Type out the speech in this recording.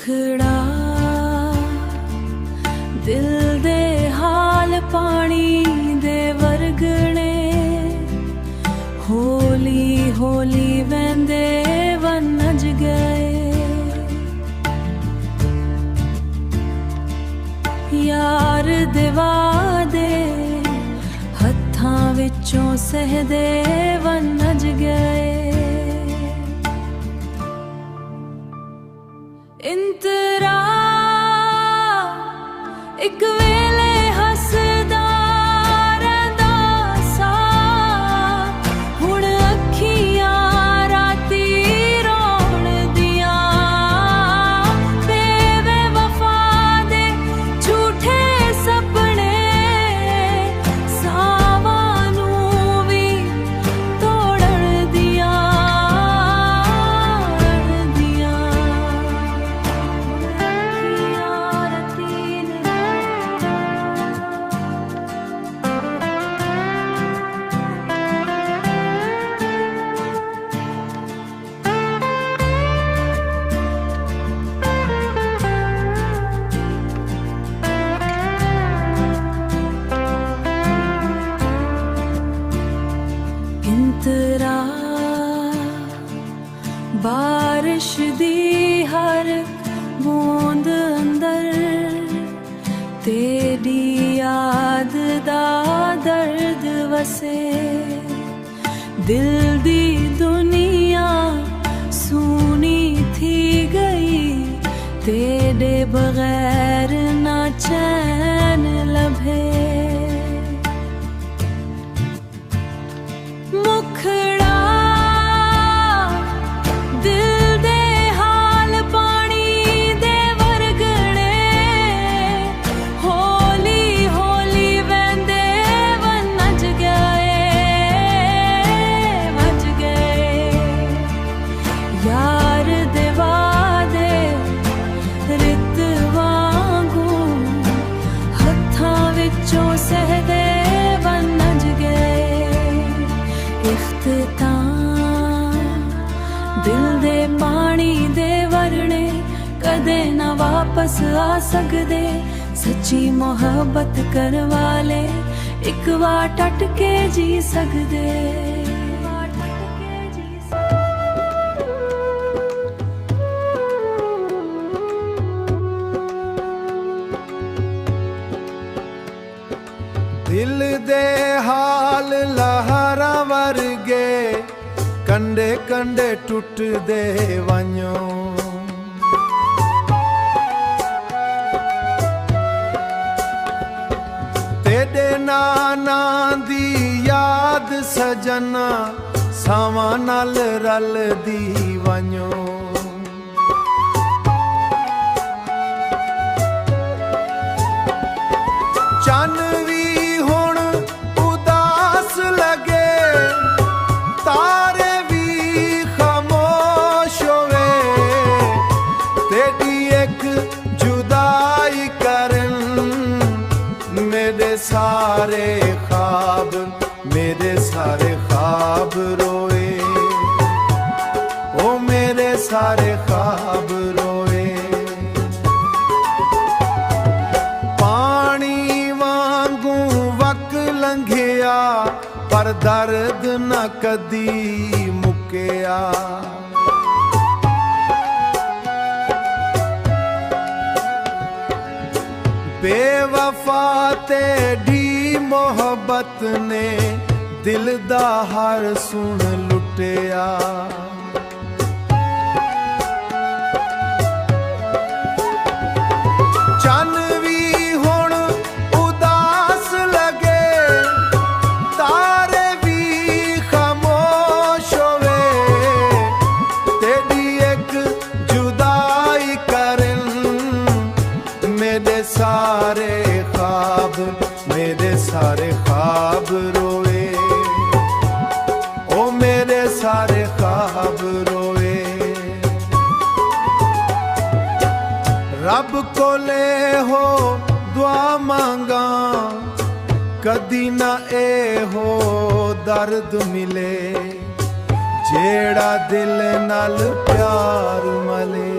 ਮੁਖੜਾ ਦਿਲ ਦੇ ਹਾਲ ਪਾਣੀ ਦੇ ਵਰਗਣੇ ਹੌਲੀ ਹੌਲੀ ਵਹਿੰਦੇ ਵੰਝ ਗਏ। ਯਾਰ ਦੇ ਵਾਅਦੇ ਹੱਥਾਂ ਵਿੱਚੋਂ ਸਹਿਦੇ ਵੰਝ ਗਏ। ਇੰਤਰਾ ਇੱਕ ਵੇਲੇ ਹੱਸਦਾ ਰਹਿੰਦਾ ਸਾ, ਹੁਣ ਅੱਖੀਆਂ ਰਾਤੀ ਰੋਣ ਦੀਆਂ। ਬੇਵਫਾ ਦੇ ਝੂਠੇ ਸੁਪਨੇ ਸਾਵਾਂ ਨੂੰ ਵੀ ਤੋੜਨ ਦੀਆਂ। ਇੰਤਰਾ ਬਾਰਿਸ਼ ਦੀ ਹਰ ਬੂੰਦ ਅੰਦਰ ਤੇਰੀ ਯਾਦ ਦਾ ਦਰਦ ਵਸੇ। ਦਿਲ ਦੀ ਦੁਨੀਆ ਸੁਨੀ ਥੀ ਗਈ, ਤੇਰੇ ਬਗੈਰ ਨਾ ਚੈਨ ਲਭੇ। ਮੁਖੜਾ ਦਿਲ ਦੇ ਹਾਲ ਪਾਣੀ ਦੇ ਵਰਗਣੇ ਹੌਲੀ ਹੌਲੀ ਵਹਿੰਦੇ ਵੰਝ ਗਏ। ਯਾਰ ਦੇ ਵਾਅਦੇ ਰਿਤ ਵਾਂਗੂ ਹੱਥਾਂ ਵਿੱਚੋਂ ਸਹਿਦੇ ਵੰਝ ਗਏ। ਦਿਲ ਦੇ ਪਾਣੀ ਦੇ ਵਰਣੇ ਕਦੇ ਨਾ ਵਾਪਸ ਆ ਸਕਦੇ। ਸੱਚੀ ਮੁਹੱਬਤ ਕਰਨ ਵਾਲੇ ਇੱਕ ਵਾਰ ਟੱਟ ਕੇ ਜੀ ਸਕਦੇ। ਦਿਲ ਦੇ ਹਾਲ ਲਹਿਰਾਂ ਵਰਗੇ ਕੰਡੇ ਕੰਡੇ ਟੁੱਟਦੇ ਵੰਝੋ। ਤੇਰੇ ਨਾਂ ਦੀ ਯਾਦ ਸਜਣਾ ਸਾਵਾਂ ਨਾਲ ਰਲਦੀ ਵੰਝੋ। ਚੰਨ ਵੀ ਹੁਣ ਉਦਾਸ ਲਗੇ, ਤਾਰੇ ਵੀ ਖਾਮੋਸ਼ ਹੋਵੇ। ਤੇਰੀ ਇੱਕ ਜੁਦਾਈ ਕਰਨ ਮੇਰੇ ਸਾਰੇ ख्वाब ਰੋਏ। ਓ ਮੇਰੇ ਸਾਰੇ ख्वाब ਰੋਏ। ਲੰਘਿਆ ਪਰ ਦਰਦ ਨਾ ਕਦੀ ਮੁੱਕਿਆ। ਬੇਵਫਾ ਤੇਰੀ ਮੁਹੱਬਤ ਨੇ ਦਿਲ ਦਾ ਹਰ ਸੁਣ ਲੁੱਟਿਆ। ਚੰਨ ਵੀ ਹੁਣ ਉਦਾਸ ਲਗੇ, ਤਾਰੇ ਵੀ ਖਾਮੋਸ਼ ਹੋਵੇ। ਤੇਰੀ ਇੱਕ ਜੁਦਾਈ ਕਰਨ ਮੇਰੇ ਸਾਰੇ ख्वाब ਰੋਏ। ਓ ਮੇਰੇ ਸਾਰੇ ख्वाब ਰੋਏ। ਰੱਬ ਕੋਲੇ ਹੋ ਦੁਆ ਮੰਗਾ, ਕਦੀ ਨਾ ਇਹੋ ਦਰਦ ਮਿਲੇ ਜਿਹੜਾ ਦਿਲ ਨਾਲ ਪਿਆਰ ਮਲੇ।